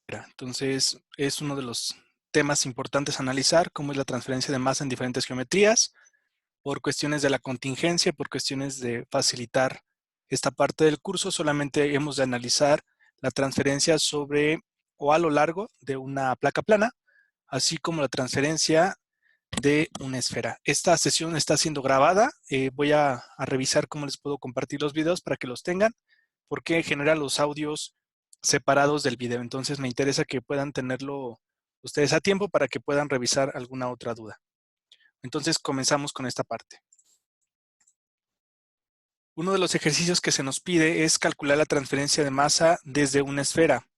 Entonces, es uno de los temas importantes a analizar, cómo es la transferencia de masa en diferentes geometrías, por cuestiones de la contingencia, por cuestiones de facilitar esta parte del curso, solamente hemos de analizar la transferencia sobre o a lo largo de una placa plana, así como la transferencia de una esfera. Esta sesión está siendo grabada, voy a revisar cómo les puedo compartir los videos para que los tengan, porque genera los audios separados del video, entonces me interesa que puedan tenerlo ustedes a tiempo para que puedan revisar alguna otra duda. Entonces comenzamos con esta parte. Uno de los ejercicios que se nos pide es calcular la transferencia de masa desde una esfera.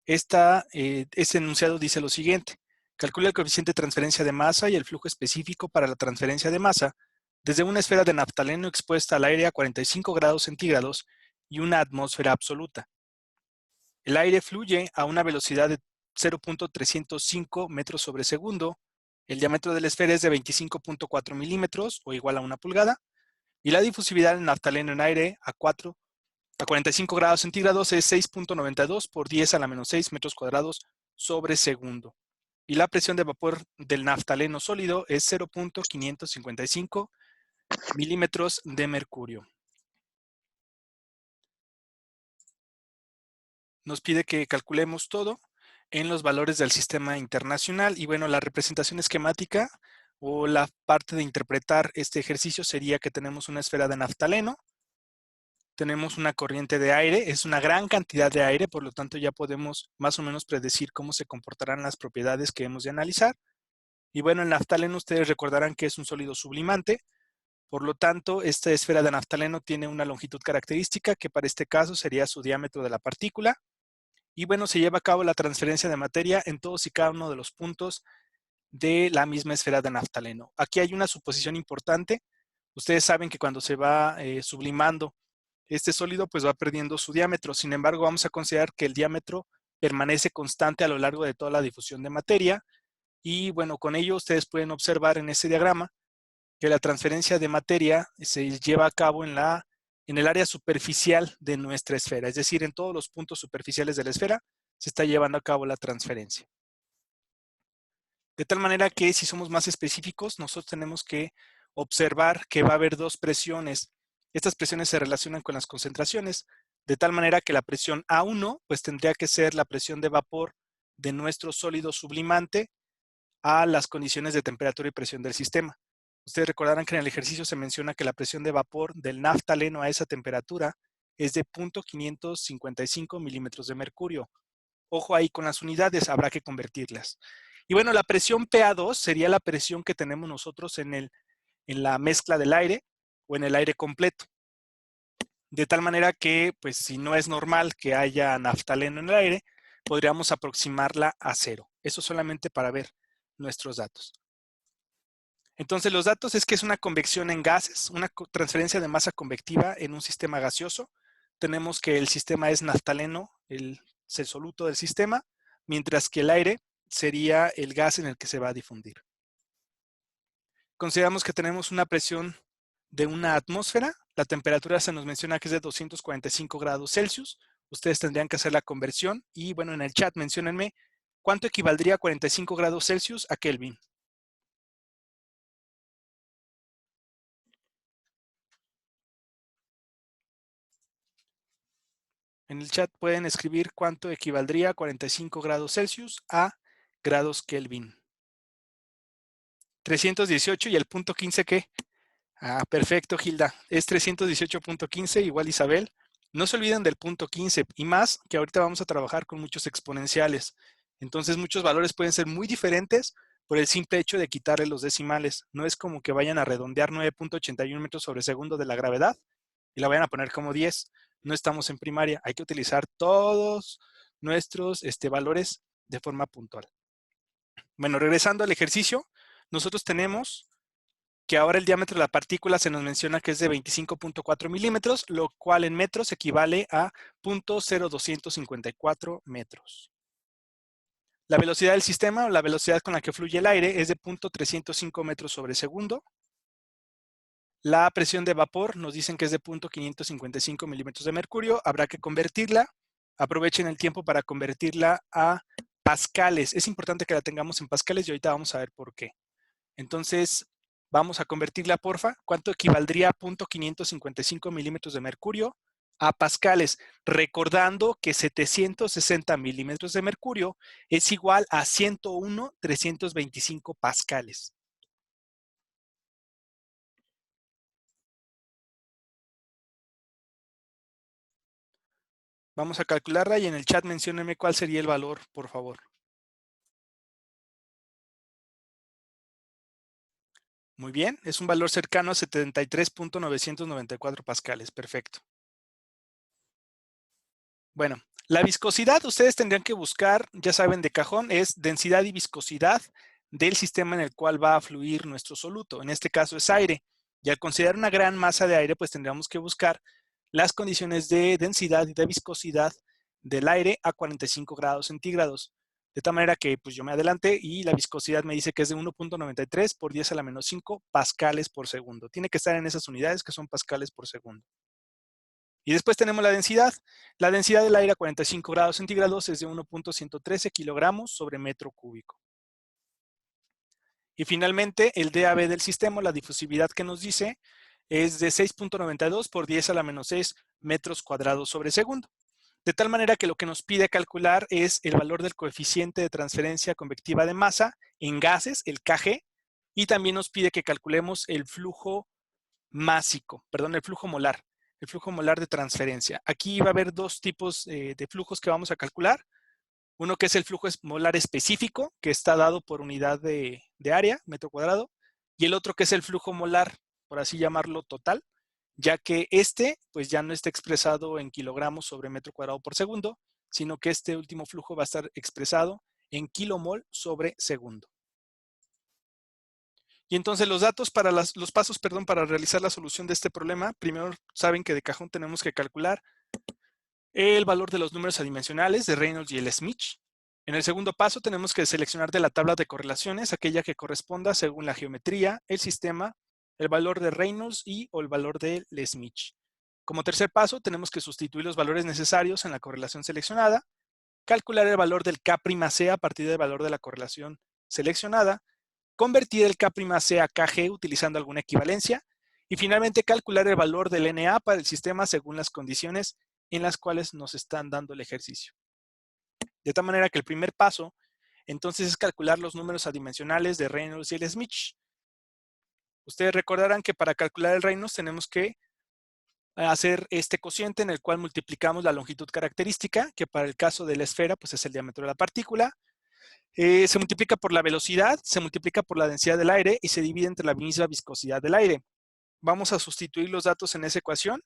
Este enunciado dice lo siguiente: calcula el coeficiente de transferencia de masa y el flujo específico para la transferencia de masa desde una esfera de naftaleno expuesta al aire a 45 grados centígrados y una atmósfera absoluta. El aire fluye a una velocidad de 0.305 metros sobre segundo. El diámetro de la esfera es de 25.4 milímetros o igual a 1 pulgada. Y la difusividad del naftaleno en aire a 45 grados centígrados es 6.92 por 10 a la menos 6 metros cuadrados sobre segundo. Y la presión de vapor del naftaleno sólido es 0.555 milímetros de mercurio. Nos pide que calculemos todo en los valores del sistema internacional. Y bueno, la representación esquemática o la parte de interpretar este ejercicio sería que tenemos una esfera de naftaleno, tenemos una corriente de aire, es una gran cantidad de aire, por lo tanto ya podemos más o menos predecir cómo se comportarán las propiedades que hemos de analizar. Y bueno, el naftaleno ustedes recordarán que es un sólido sublimante, por lo tanto esta esfera de naftaleno tiene una longitud característica que para este caso sería su diámetro de la partícula. Y bueno, se lleva a cabo la transferencia de materia en todos y cada uno de los puntos de la misma esfera de naftaleno. Aquí hay una suposición importante. Ustedes saben que cuando se va sublimando este sólido, pues va perdiendo su diámetro. Sin embargo, vamos a considerar que el diámetro permanece constante a lo largo de toda la difusión de materia. Y bueno, con ello ustedes pueden observar en ese diagrama que la transferencia de materia se lleva a cabo en el área superficial de nuestra esfera. Es decir, en todos los puntos superficiales de la esfera se está llevando a cabo la transferencia. De tal manera que si somos más específicos, nosotros tenemos que observar que va a haber dos presiones. Estas presiones se relacionan con las concentraciones, de tal manera que la presión A1 pues tendría que ser la presión de vapor de nuestro sólido sublimante a las condiciones de temperatura y presión del sistema. Ustedes recordarán que en el ejercicio se menciona que la presión de vapor del naftaleno a esa temperatura es de 0.555 milímetros de mercurio. Ojo ahí con las unidades, habrá que convertirlas. Y bueno, la presión PA2 sería la presión que tenemos nosotros en la mezcla del aire o en el aire completo. De tal manera que, pues, si no es normal que haya naftaleno en el aire, podríamos aproximarla a 0. Eso solamente para ver nuestros datos. Entonces, los datos es que es una convección en gases, una transferencia de masa convectiva en un sistema gaseoso. Tenemos que el sistema es naftaleno, el soluto del sistema, mientras que el aire sería el gas en el que se va a difundir. Consideramos que tenemos una presión de una atmósfera. La temperatura se nos menciona que es de 245 grados Celsius. Ustedes tendrían que hacer la conversión y, bueno, en el chat menciónenme cuánto equivaldría a 45 grados Celsius a Kelvin. En el chat pueden escribir cuánto equivaldría a 45 grados Celsius a grados Kelvin. 318 y el punto 15, ¿qué? Ah, perfecto, Gilda. Es 318.15, igual Isabel. No se olviden del punto 15 y más que ahorita vamos a trabajar con muchos exponenciales. Entonces muchos valores pueden ser muy diferentes por el simple hecho de quitarle los decimales. No es como que vayan a redondear 9.81 metros sobre segundo de la gravedad y la vayan a poner como 10. No estamos en primaria. Hay que utilizar todos nuestros valores de forma puntual. Bueno, regresando al ejercicio, nosotros tenemos que ahora el diámetro de la partícula se nos menciona que es de 25.4 milímetros, lo cual en metros equivale a 0.0254 metros. La velocidad del sistema o la velocidad con la que fluye el aire es de 0.305 metros sobre segundo. La presión de vapor nos dicen que es de 0.555 milímetros de mercurio, habrá que convertirla Aprovechen el tiempo para convertirla a pascales. Es importante que la tengamos en pascales y ahorita vamos a ver por qué. Entonces, vamos a convertirla, porfa. ¿Cuánto equivaldría a 0.555 milímetros de mercurio a pascales? Recordando que 760 milímetros de mercurio es igual a 101,325 pascales. Vamos a calcularla y en el chat menciónenme cuál sería el valor, por favor. Muy bien, es un valor cercano a 73,994 pascales. Perfecto. Bueno, la viscosidad, ustedes tendrían que buscar, ya saben, de cajón, es densidad y viscosidad del sistema en el cual va a fluir nuestro soluto. En este caso es aire. Y al considerar una gran masa de aire, pues tendríamos que buscar las condiciones de densidad y de viscosidad del aire a 45 grados centígrados. De tal manera que pues yo me adelanté y la viscosidad me dice que es de 1.93 por 10 a la menos 5 pascales por segundo. Tiene que estar en esas unidades que son pascales por segundo. Y después tenemos la densidad. La densidad del aire a 45 grados centígrados es de 1.113 kilogramos sobre metro cúbico. Y finalmente, el DAB del sistema, la difusividad que nos dice, es de 6.92 por 10 a la menos 6 metros cuadrados sobre segundo. De tal manera que lo que nos pide calcular es el valor del coeficiente de transferencia convectiva de masa en gases, el KG, y también nos pide que calculemos el flujo másico, perdón, el flujo molar de transferencia. Aquí va a haber dos tipos de flujos que vamos a calcular. Uno que es el flujo molar específico, que está dado por unidad de área, metro cuadrado, y el otro que es el flujo molar, por así llamarlo, total, ya que este pues ya no está expresado en kilogramos sobre metro cuadrado por segundo, sino que este último flujo va a estar expresado en kilomol sobre segundo. Y entonces los datos para los pasos, perdón, para realizar la solución de este problema, primero saben que de cajón tenemos que calcular el valor de los números adimensionales de Reynolds y el Schmidt. En el segundo paso tenemos que seleccionar de la tabla de correlaciones aquella que corresponda según la geometría, el sistema, el valor de Reynolds y o el valor del Schmidt. Como tercer paso tenemos que sustituir los valores necesarios en la correlación seleccionada, calcular el valor del K'C a partir del valor de la correlación seleccionada, convertir el K'C a Kg utilizando alguna equivalencia y finalmente calcular el valor del Na para el sistema según las condiciones en las cuales nos están dando el ejercicio. De tal manera que el primer paso entonces es calcular los números adimensionales de Reynolds y el Schmidt. Ustedes recordarán que para calcular el Reynolds tenemos que hacer este cociente en el cual multiplicamos la longitud característica, que para el caso de la esfera pues es el diámetro de la partícula. Se multiplica por la velocidad, se multiplica por la densidad del aire y se divide entre la misma viscosidad del aire. Vamos a sustituir los datos en esa ecuación.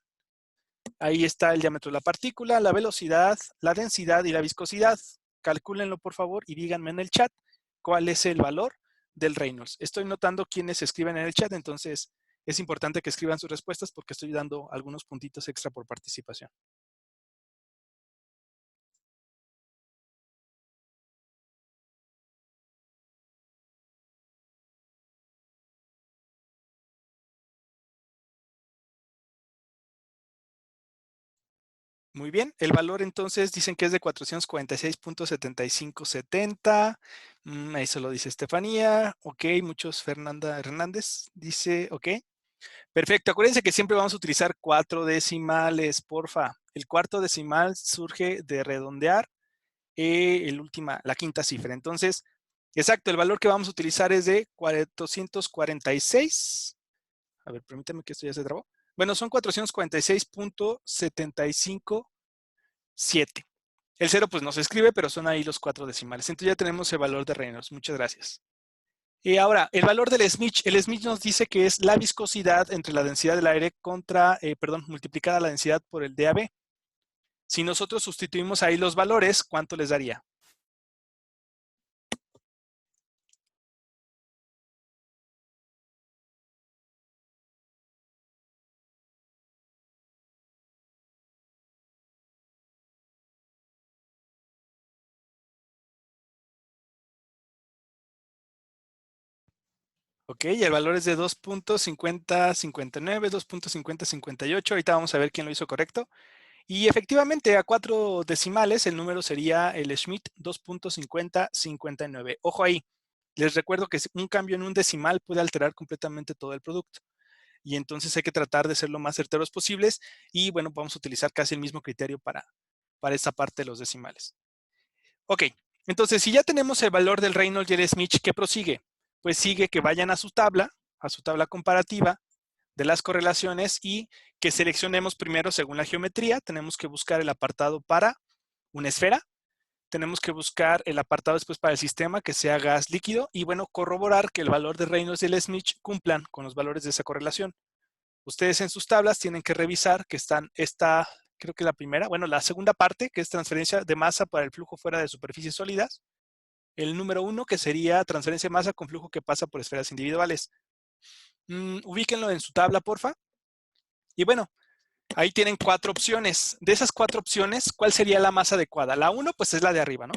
Ahí está el diámetro de la partícula, la velocidad, la densidad y la viscosidad. Calcúlenlo por favor y díganme en el chat cuál es el valor del Reynolds. Estoy notando quienes escriben en el chat, entonces es importante que escriban sus respuestas porque estoy dando algunos puntitos extra por participación. Muy bien, el valor entonces dicen que es de 446.7570. Eso lo dice Estefanía. Ok, muchos Fernanda Hernández dice, ok. Perfecto, acuérdense que siempre vamos a utilizar 4 decimales, porfa. El cuarto decimal surge de redondear la quinta cifra. Entonces, exacto, el valor que vamos a utilizar es de 446. A ver, permítame que esto ya se trabó. Bueno, son 446.757. El 0 pues no se escribe, pero son ahí los 4 decimales. Entonces ya tenemos el valor de Reynolds. Muchas gracias. Y ahora, el valor del Schmidt. El Schmidt nos dice que es la viscosidad entre la densidad del aire multiplicada la densidad por el DAB. Si nosotros sustituimos ahí los valores, ¿cuánto les daría? Ok, y el valor es de 2.5059, 2.5058. Ahorita vamos a ver quién lo hizo correcto. Y efectivamente, a 4 decimales, el número sería el Schmidt 2.5059. Ojo ahí, les recuerdo que un cambio en un decimal puede alterar completamente todo el producto. Y entonces hay que tratar de ser lo más certeros posibles. Y bueno, vamos a utilizar casi el mismo criterio para esta parte de los decimales. Ok, entonces si ya tenemos el valor del Reynolds y el Schmidt, ¿qué prosigue? Pues sigue que vayan a su tabla comparativa de las correlaciones y que seleccionemos primero según la geometría. Tenemos que buscar el apartado para una esfera. Tenemos que buscar el apartado después para el sistema, que sea gas líquido. Y bueno, corroborar que el valor de Reynolds y el Schmidt cumplan con los valores de esa correlación. Ustedes en sus tablas tienen que revisar que están creo que la primera, bueno, la segunda parte, que es transferencia de masa para el flujo fuera de superficies sólidas. El número 1, que sería transferencia de masa con flujo que pasa por esferas individuales. Ubíquenlo en su tabla, porfa. Y bueno, ahí tienen 4 opciones. De esas 4 opciones, ¿cuál sería la más adecuada? La 1, pues es la de arriba, ¿no?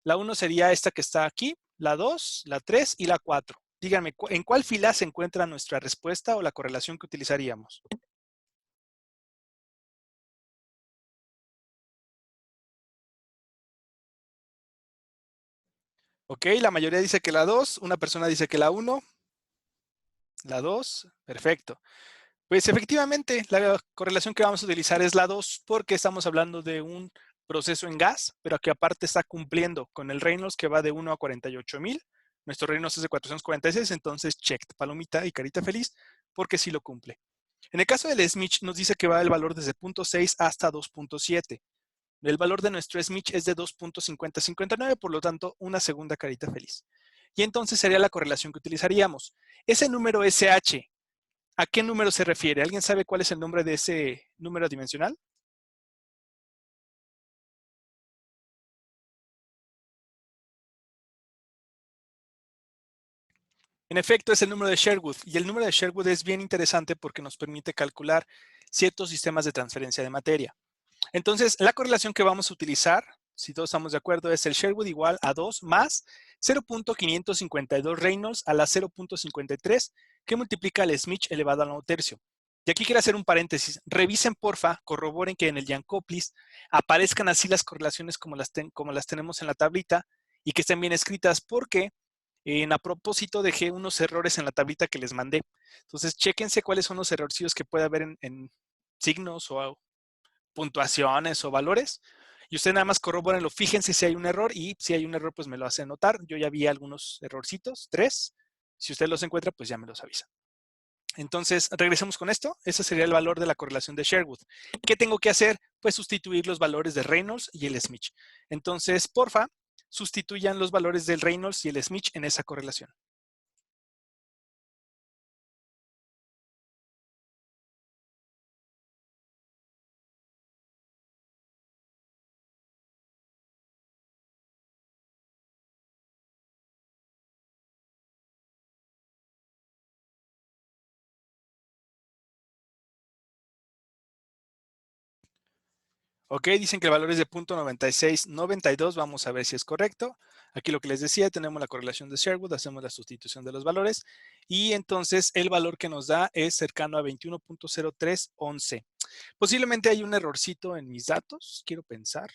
La 1 sería esta que está aquí, la 2, la 3 y la 4. Díganme, ¿en cuál fila se encuentra nuestra respuesta o la correlación que utilizaríamos? Ok, la mayoría dice que la 2, una persona dice que la 1, la 2, perfecto. Pues efectivamente, la correlación que vamos a utilizar es la 2 porque estamos hablando de un proceso en gas, pero que aparte está cumpliendo con el Reynolds que va de 1 a 48,000. Nuestro Reynolds es de 446, entonces check, palomita y carita feliz, porque sí lo cumple. En el caso del Schmidt nos dice que va el valor desde 0.6 hasta 2.7. El valor de nuestro Schmidt es de 2.5059, por lo tanto, una segunda carita feliz. Y entonces sería la correlación que utilizaríamos. Ese número SH, ¿a qué número se refiere? ¿Alguien sabe cuál es el nombre de ese número dimensional? En efecto, es el número de Sherwood. Y el número de Sherwood es bien interesante porque nos permite calcular ciertos sistemas de transferencia de materia. Entonces, la correlación que vamos a utilizar, si todos estamos de acuerdo, es el Sherwood igual a 2 más 0.552 Reynolds a la 0.53 que multiplica el Schmidt elevado al 9 tercio. Y aquí quiero hacer un paréntesis. Revisen, porfa, corroboren que en el Jankoplis aparezcan así las correlaciones como las tenemos en la tablita y que estén bien escritas, porque a propósito dejé unos errores en la tablita que les mandé. Entonces, chéquense cuáles son los errorcillos que puede haber en signos o puntuaciones o valores. Y usted nada más corrobórenlo, fíjense si hay un error y si hay un error, pues me lo hace notar. Yo ya vi algunos errorcitos, 3. Si usted los encuentra, pues ya me los avisa. Entonces, regresemos con esto. Ese sería el valor de la correlación de Sherwood. ¿Qué tengo que hacer? Pues sustituir los valores de Reynolds y el Schmidt. Entonces, porfa, sustituyan los valores del Reynolds y el Schmidt en esa correlación. Ok, dicen que el valor es de 0.9692. Vamos a ver si es correcto. Aquí lo que les decía, tenemos la correlación de Sherwood, hacemos la sustitución de los valores y entonces el valor que nos da es cercano a 21.0311. Posiblemente hay un errorcito en mis datos, quiero pensar,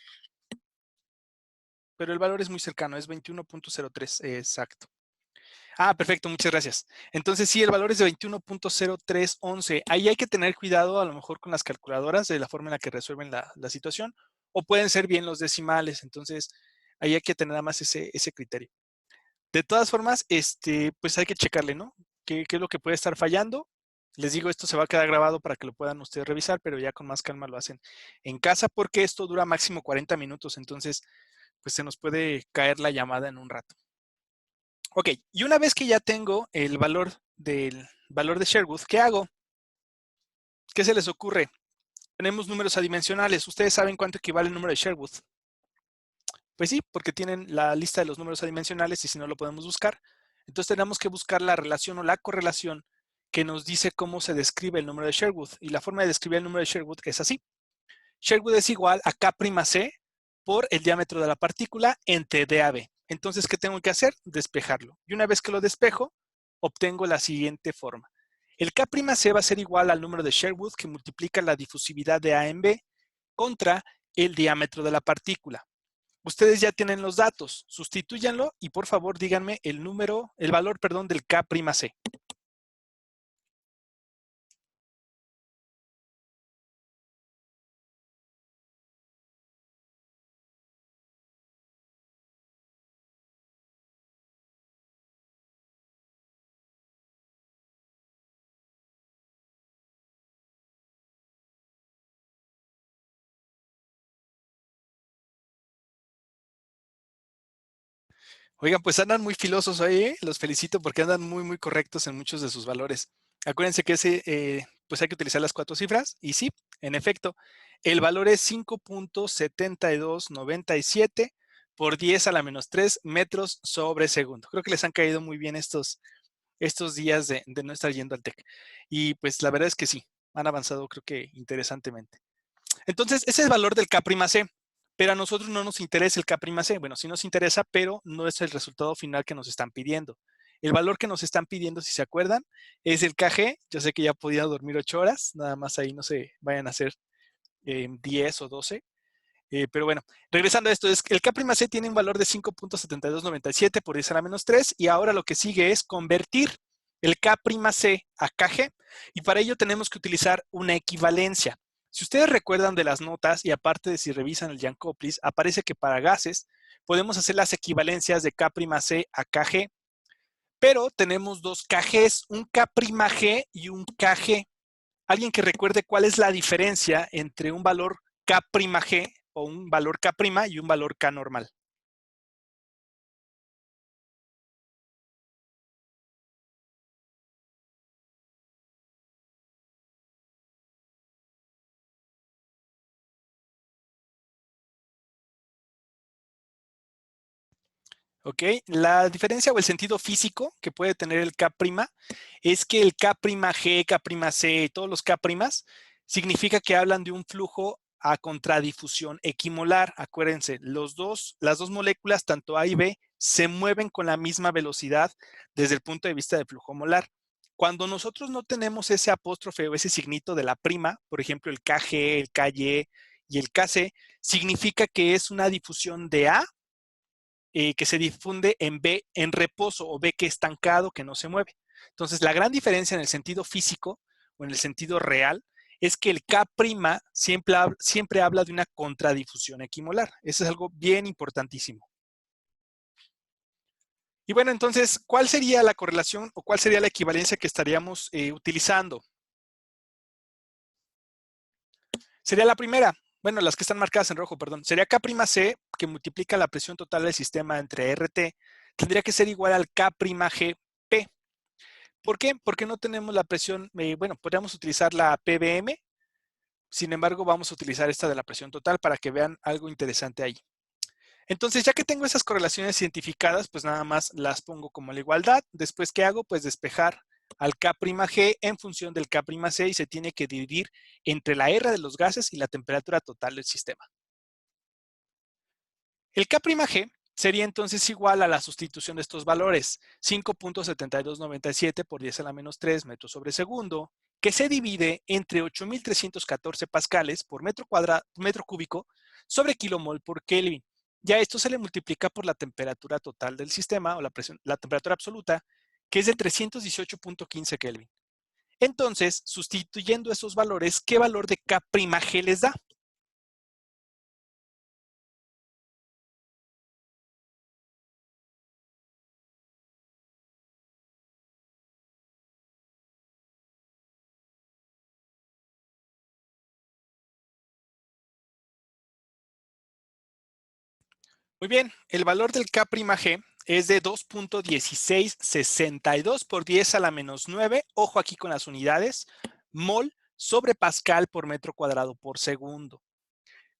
pero el valor es muy cercano, es 21.03, exacto. Ah, perfecto, muchas gracias. Entonces sí, el valor es de 21.0311. Ahí hay que tener cuidado a lo mejor con las calculadoras de la forma en la que resuelven la situación, o pueden ser bien los decimales. Entonces ahí hay que tener nada más ese criterio. De todas formas, pues hay que checarle, ¿no? ¿Qué es lo que puede estar fallando? Les digo, esto se va a quedar grabado para que lo puedan ustedes revisar, pero ya con más calma lo hacen en casa porque esto dura máximo 40 minutos. Entonces, pues se nos puede caer la llamada en un rato. Ok, y una vez que ya tengo el valor de Sherwood, ¿qué hago? ¿Qué se les ocurre? Tenemos números adimensionales. ¿Ustedes saben cuánto equivale el número de Sherwood? Pues sí, porque tienen la lista de los números adimensionales y si no lo podemos buscar. Entonces tenemos que buscar la relación o la correlación que nos dice cómo se describe el número de Sherwood. Y la forma de describir el número de Sherwood es así. Sherwood es igual a K'C por el diámetro de la partícula entre D a B. Entonces, ¿qué tengo que hacer? Despejarlo. Y una vez que lo despejo, obtengo la siguiente forma. El K'C va a ser igual al número de Sherwood que multiplica la difusividad de A en B contra el diámetro de la partícula. Ustedes ya tienen los datos, sustitúyanlo y por favor díganme el valor, perdón, del K'C. Oigan, pues andan muy filosos hoy, ¿eh? Los felicito porque andan muy, muy correctos en muchos de sus valores. Acuérdense que pues hay que utilizar las 4 cifras y sí, en efecto, el valor es 5.7297 por 10 a la menos 3 metros sobre segundo. Creo que les han caído muy bien estos días de no estar yendo al TEC. Y pues la verdad es que sí, han avanzado creo que interesantemente. Entonces, ese es el valor del K'C, pero a nosotros no nos interesa el K'C. Bueno, sí nos interesa, pero no es el resultado final que nos están pidiendo. El valor que nos están pidiendo, si se acuerdan, es el Kg. Yo sé que ya podía dormir 8 horas, nada más ahí no se vayan a hacer 10 o 12. Pero bueno, regresando a esto, es que el K'C tiene un valor de 5.7297 por 10 a la menos 3 y ahora lo que sigue es convertir el K'C a Kg y para ello tenemos que utilizar una equivalencia. Si ustedes recuerdan de las notas y aparte de si revisan el Jankoplis, aparece que para gases podemos hacer las equivalencias de K'C a Kg, pero tenemos dos Kgs, un K'G y un Kg. Alguien que recuerde cuál es la diferencia entre un valor K'G o un valor K' y un valor K normal. ¿Ok? La diferencia o el sentido físico que puede tener el K' es que el K'G, K'C y todos los K' significa que hablan de un flujo a contradifusión equimolar. Acuérdense, las dos moléculas, tanto A y B, se mueven con la misma velocidad desde el punto de vista de flujo molar. Cuando nosotros no tenemos ese apóstrofe o ese signito de la prima, por ejemplo, el Kg, el Ky y el Kc, significa que es una difusión de A que se difunde en B en reposo o B que estancado, que no se mueve. Entonces, la gran diferencia en el sentido físico o en el sentido real es que el K' siempre habla de una contradifusión equimolar. Eso es algo bien importantísimo. Y bueno, entonces, ¿cuál sería la correlación o cuál sería la equivalencia que estaríamos utilizando? Sería la primera, bueno, las que están marcadas en rojo, perdón. Sería K'C, que multiplica la presión total del sistema entre RT, tendría que ser igual al K'G P. ¿Por qué? Porque no tenemos la presión, bueno, podríamos utilizar la PBM, sin embargo, vamos a utilizar esta de la presión total para que vean algo interesante ahí. Entonces, ya que tengo esas correlaciones identificadas, pues nada más las pongo como la igualdad. Después, ¿qué hago? Pues despejar al K'G en función del K'C y se tiene que dividir entre la R de los gases y la temperatura total del sistema. El K'G sería entonces igual a la sustitución de estos valores, 5.7297 por 10 a la menos 3 metros sobre segundo, que se divide entre 8.314 pascales por metro cúbico sobre kilomol por Kelvin. Ya esto se le multiplica por la temperatura total del sistema o la temperatura absoluta, que es de 318.15 Kelvin. Entonces, sustituyendo esos valores, ¿qué valor de K'G les da? Muy bien, el valor del K'G es de 2.1662 por 10 a la menos 9, ojo aquí con las unidades, mol sobre pascal por metro cuadrado por segundo.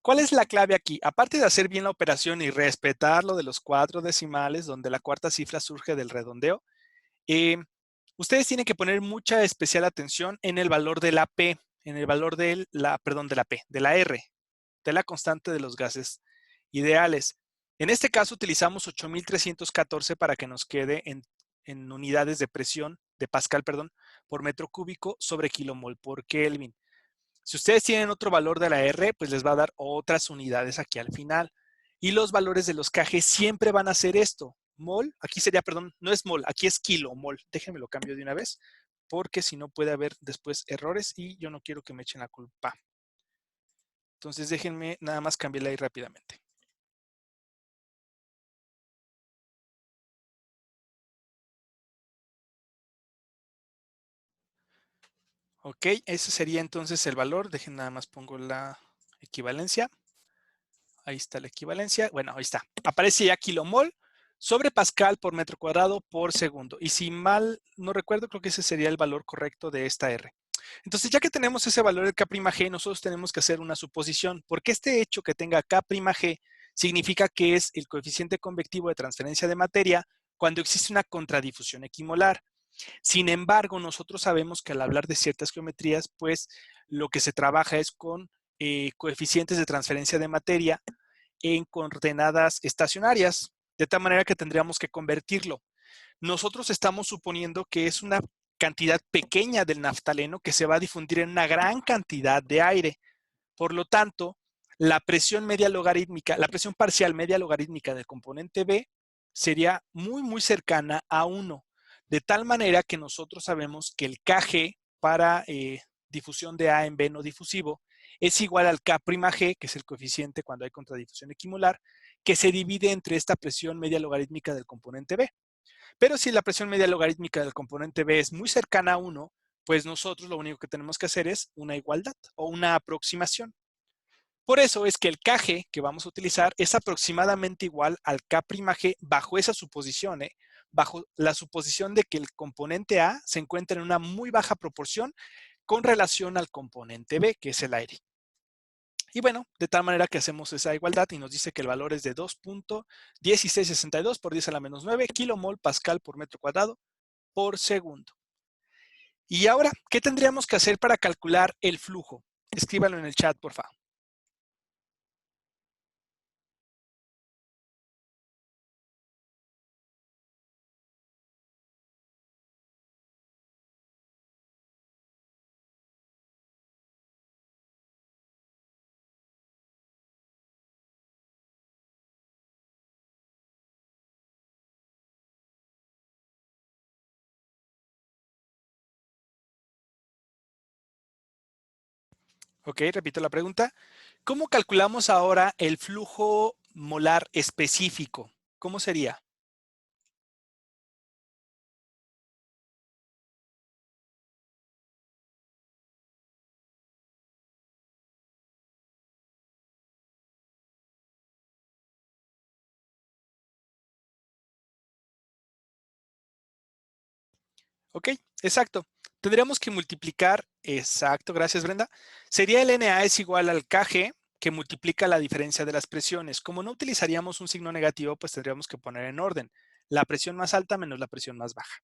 ¿Cuál es la clave aquí? Aparte de hacer bien la operación y respetar lo de los 4 decimales, donde la cuarta cifra surge del redondeo, ustedes tienen que poner mucha especial atención en el valor de la P, en el valor de la R, de la constante de los gases ideales. En este caso utilizamos 8.314 para que nos quede en unidades de presión de Pascal, perdón, por metro cúbico sobre kilomol por Kelvin. Si ustedes tienen otro valor de la R, pues les va a dar otras unidades aquí al final. Y los valores de los KG siempre van a ser esto. Mol, aquí sería, perdón, no es mol, aquí es kilomol. Déjenme lo cambio de una vez, porque si no puede haber después errores y yo no quiero que me echen la culpa. Entonces déjenme nada más cambiarla ahí rápidamente. Ok, ese sería entonces el valor. Dejen nada más pongo la equivalencia. Ahí está la equivalencia. Bueno, ahí está. Aparece ya kilomol sobre Pascal por metro cuadrado por segundo. Y si mal no recuerdo, creo que ese sería el valor correcto de esta R. Entonces, ya que tenemos ese valor de K'G, nosotros tenemos que hacer una suposición, porque este hecho que tenga K'G significa que es el coeficiente convectivo de transferencia de materia cuando existe una contradifusión equimolar. Sin embargo, nosotros sabemos que al hablar de ciertas geometrías, pues lo que se trabaja es con coeficientes de transferencia de materia en coordenadas estacionarias, de tal manera que tendríamos que convertirlo. Nosotros estamos suponiendo que es una cantidad pequeña del naftaleno que se va a difundir en una gran cantidad de aire. Por lo tanto, la presión media logarítmica, la presión parcial media logarítmica del componente B sería muy, muy cercana a 1, de tal manera que nosotros sabemos que el Kg para difusión de A en B no difusivo es igual al K'G, que es el coeficiente cuando hay contradifusión equimolar, que se divide entre esta presión media logarítmica del componente B. Pero si la presión media logarítmica del componente B es muy cercana a 1, pues nosotros lo único que tenemos que hacer es una igualdad o una aproximación. Por eso es que el Kg que vamos a utilizar es aproximadamente igual al K'G bajo esa suposición, bajo la suposición de que el componente A se encuentra en una muy baja proporción con relación al componente B, que es el aire. Y bueno, de tal manera que hacemos esa igualdad y nos dice que el valor es de 2.1662 por 10 a la menos 9 kilomol pascal por metro cuadrado por segundo. Y ahora, ¿qué tendríamos que hacer para calcular el flujo? Escríbanlo en el chat, por favor. Ok, repito la pregunta. ¿Cómo calculamos ahora el flujo molar específico? ¿Cómo sería? Ok, exacto. Tendríamos que multiplicar, exacto, gracias Brenda. Sería el NA es igual al Kg que multiplica la diferencia de las presiones. Como no utilizaríamos un signo negativo, pues tendríamos que poner en orden la presión más alta menos la presión más baja.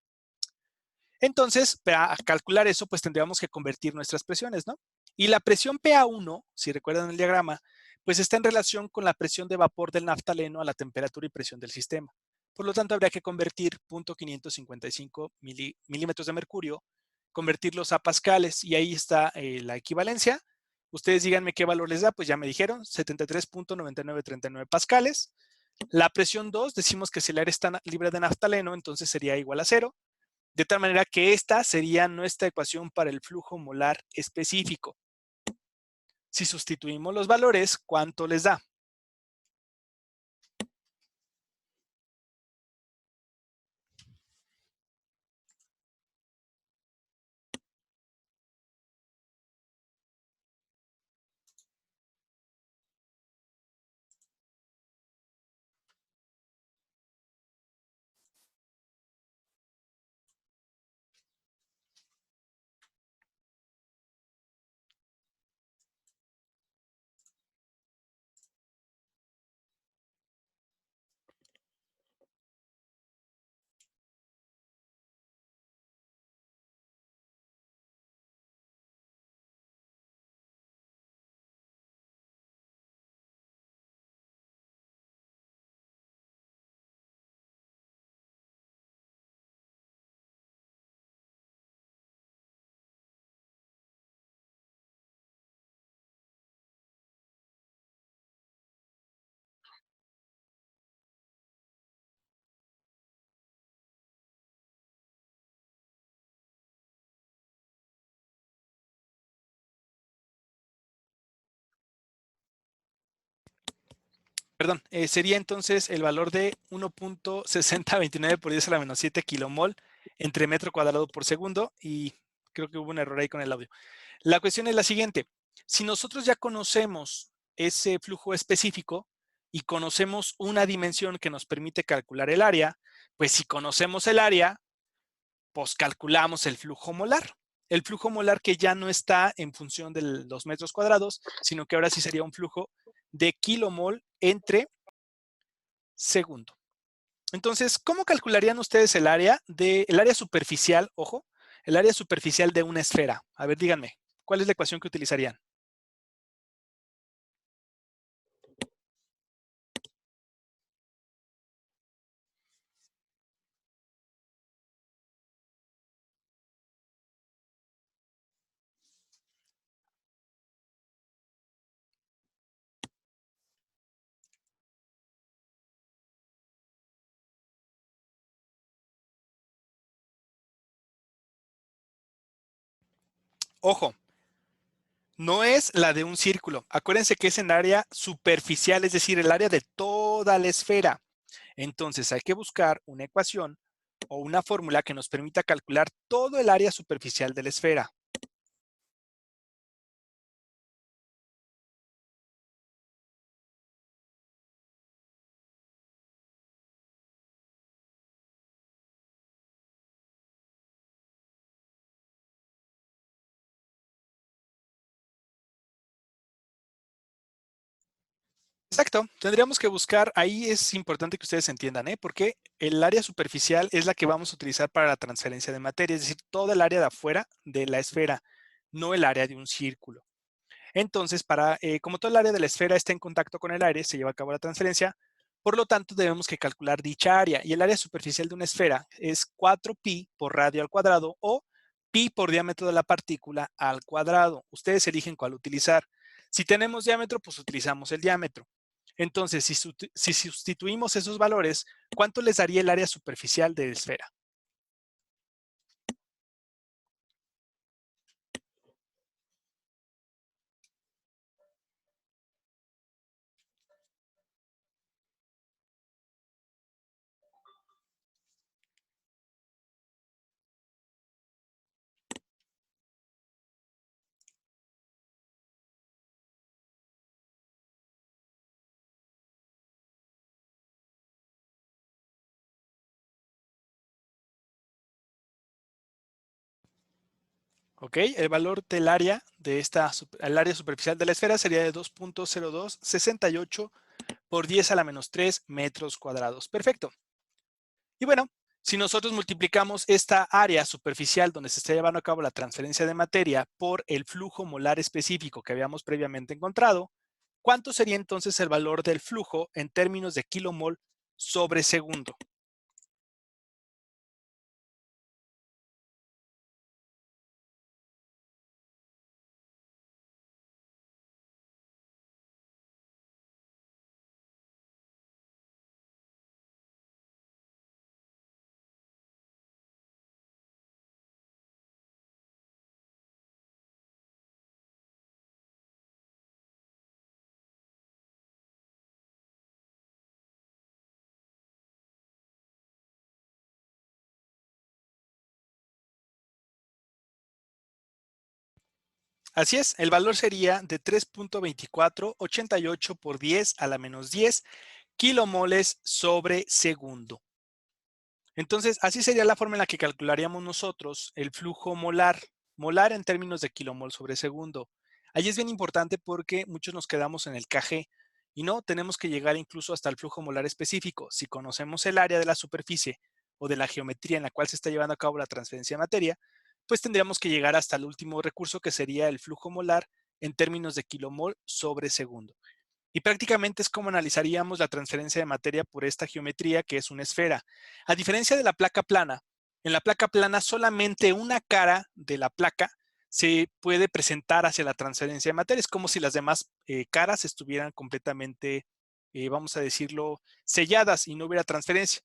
Entonces, para calcular eso, pues tendríamos que convertir nuestras presiones, ¿no? Y la presión PA1, si recuerdan el diagrama, pues está en relación con la presión de vapor del naftaleno a la temperatura y presión del sistema. Por lo tanto, habría que convertir 0.555 milímetros de mercurio, convertirlos a pascales y ahí está la equivalencia. Ustedes díganme qué valor les da, pues ya me dijeron, 73.9939 pascales. La presión 2, decimos que si el aire está libre de naftaleno, entonces sería igual a 0. De tal manera que esta sería nuestra ecuación para el flujo molar específico. Si sustituimos los valores, ¿cuánto les da? Perdón, sería entonces el valor de 1.6029 por 10 a la menos 7 kilomol entre metro cuadrado por segundo, y creo que hubo un error ahí con el audio. La cuestión es la siguiente: si nosotros ya conocemos ese flujo específico y conocemos una dimensión que nos permite calcular el área, pues si conocemos el área, pues calculamos el flujo molar. El flujo molar que ya no está en función de los metros cuadrados, sino que ahora sí sería un flujo de kilomol entre segundo. Entonces, ¿cómo calcularían ustedes el área superficial, ojo, el área superficial de una esfera? A ver, díganme, ¿cuál es la ecuación que utilizarían? Ojo, no es la de un círculo. Acuérdense que es en área superficial, es decir, el área de toda la esfera. Entonces hay que buscar una ecuación o una fórmula que nos permita calcular todo el área superficial de la esfera. Exacto, tendríamos que buscar, ahí es importante que ustedes entiendan, porque el área superficial es la que vamos a utilizar para la transferencia de materia, es decir, toda el área de afuera de la esfera, no el área de un círculo. Entonces, como todo el área de la esfera está en contacto con el aire, se lleva a cabo la transferencia, por lo tanto debemos que calcular dicha área, y el área superficial de una esfera es 4pi por radio al cuadrado o pi por diámetro de la partícula al cuadrado. Ustedes eligen cuál utilizar. Si tenemos diámetro, pues utilizamos el diámetro. Entonces, si sustituimos esos valores, ¿cuánto les daría el área superficial de la esfera? ¿Ok? El valor del área el área superficial de la esfera sería de 2.0268 por 10 a la menos 3 metros cuadrados. Perfecto. Y bueno, si nosotros multiplicamos esta área superficial donde se está llevando a cabo la transferencia de materia por el flujo molar específico que habíamos previamente encontrado, ¿cuánto sería entonces el valor del flujo en términos de kilomol sobre segundo? Así es, el valor sería de 3.2488 por 10 a la menos 10 kilomoles sobre segundo. Entonces, así sería la forma en la que calcularíamos nosotros el flujo molar en términos de kilomol sobre segundo. Ahí es bien importante porque muchos nos quedamos en el kg y no, tenemos que llegar incluso hasta el flujo molar específico. Si conocemos el área de la superficie o de la geometría en la cual se está llevando a cabo la transferencia de materia, pues tendríamos que llegar hasta el último recurso, que sería el flujo molar en términos de kilomol sobre segundo. Y prácticamente es como analizaríamos la transferencia de materia por esta geometría, que es una esfera. A diferencia de la placa plana, en la placa plana solamente una cara de la placa se puede presentar hacia la transferencia de materia. Es como si las demás caras estuvieran completamente, vamos a decirlo, selladas y no hubiera transferencia.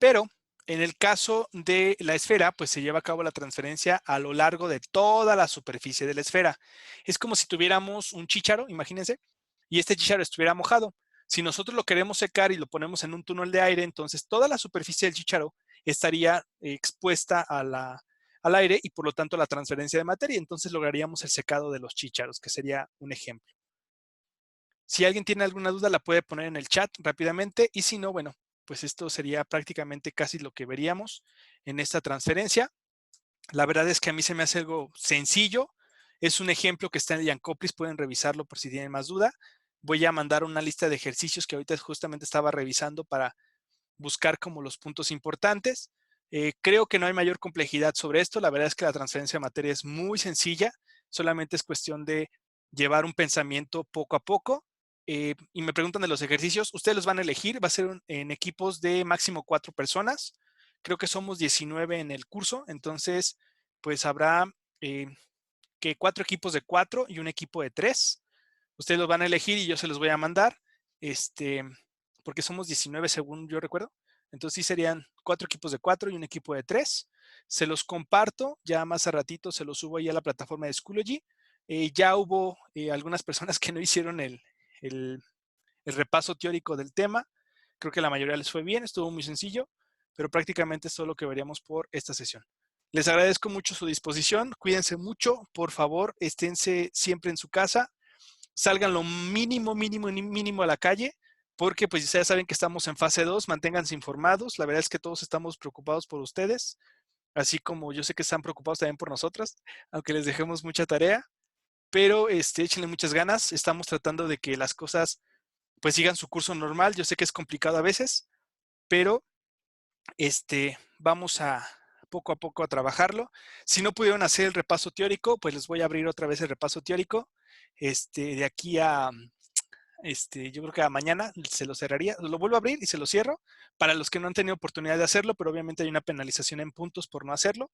Pero En el caso de la esfera, pues se lleva a cabo la transferencia a lo largo de toda la superficie de la esfera. Es como si tuviéramos un chícharo, imagínense, y este chícharo estuviera mojado. Si nosotros lo queremos secar y lo ponemos en un túnel de aire, entonces toda la superficie del chícharo estaría expuesta al aire y por lo tanto la transferencia de materia. Entonces lograríamos el secado de los chícharos, que sería un ejemplo. Si alguien tiene alguna duda, la puede poner en el chat rápidamente y si no, bueno, pues esto sería prácticamente casi lo que veríamos en esta transferencia. La verdad es que a mí se me hace algo sencillo. Es un ejemplo que está en el Yancoplis, pueden revisarlo por si tienen más duda. Voy a mandar una lista de ejercicios que ahorita justamente estaba revisando para buscar como los puntos importantes. Creo que no hay mayor complejidad sobre esto. La verdad es que la transferencia de materia es muy sencilla. Solamente es cuestión de llevar un pensamiento poco a poco. Y me preguntan de los ejercicios. Ustedes los van a elegir. Va a ser en equipos de máximo 4 personas. Creo que somos 19 en el curso. Entonces, pues habrá que 4 equipos de 4 y un equipo de 3. Ustedes los van a elegir y yo se los voy a mandar. Porque somos 19 según yo recuerdo. Entonces sí serían 4 equipos de 4 y un equipo de 3. Se los comparto, ya más a ratito se los subo ahí a la plataforma de Schoology. Ya hubo algunas personas que no hicieron el repaso teórico del tema. Creo que la mayoría les fue bien, estuvo muy sencillo, pero prácticamente es todo lo que veríamos por esta sesión. Les agradezco mucho su disposición, cuídense mucho, por favor, esténse siempre en su casa, salgan lo mínimo, mínimo, mínimo a la calle, porque pues ya saben que estamos en fase 2, manténganse informados, la verdad es que todos estamos preocupados por ustedes, así como yo sé que están preocupados también por nosotras, aunque les dejemos mucha tarea, pero échenle muchas ganas, estamos tratando de que las cosas pues sigan su curso normal, yo sé que es complicado a veces, pero vamos a poco a poco a trabajarlo. Si no pudieron hacer el repaso teórico, pues les voy a abrir otra vez el repaso teórico. De aquí a, yo creo que a mañana se lo cerraría, lo vuelvo a abrir y se lo cierro para los que no han tenido oportunidad de hacerlo, pero obviamente hay una penalización en puntos por no hacerlo.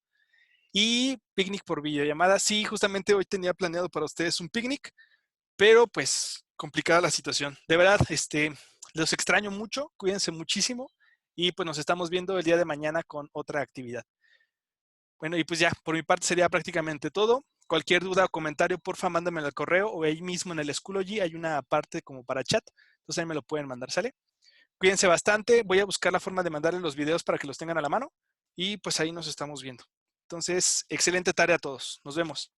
Y picnic por videollamada. Sí, justamente hoy tenía planeado para ustedes un picnic, pero pues complicada la situación. De verdad, los extraño mucho, cuídense muchísimo y pues nos estamos viendo el día de mañana con otra actividad. Bueno, y pues ya, por mi parte sería prácticamente todo. Cualquier duda o comentario, porfa, mándamelo al correo o ahí mismo en el Schoology hay una parte como para chat, entonces ahí me lo pueden mandar, ¿sale? Cuídense bastante, voy a buscar la forma de mandarles los videos para que los tengan a la mano y pues ahí nos estamos viendo. Entonces, excelente tarea a todos. Nos vemos.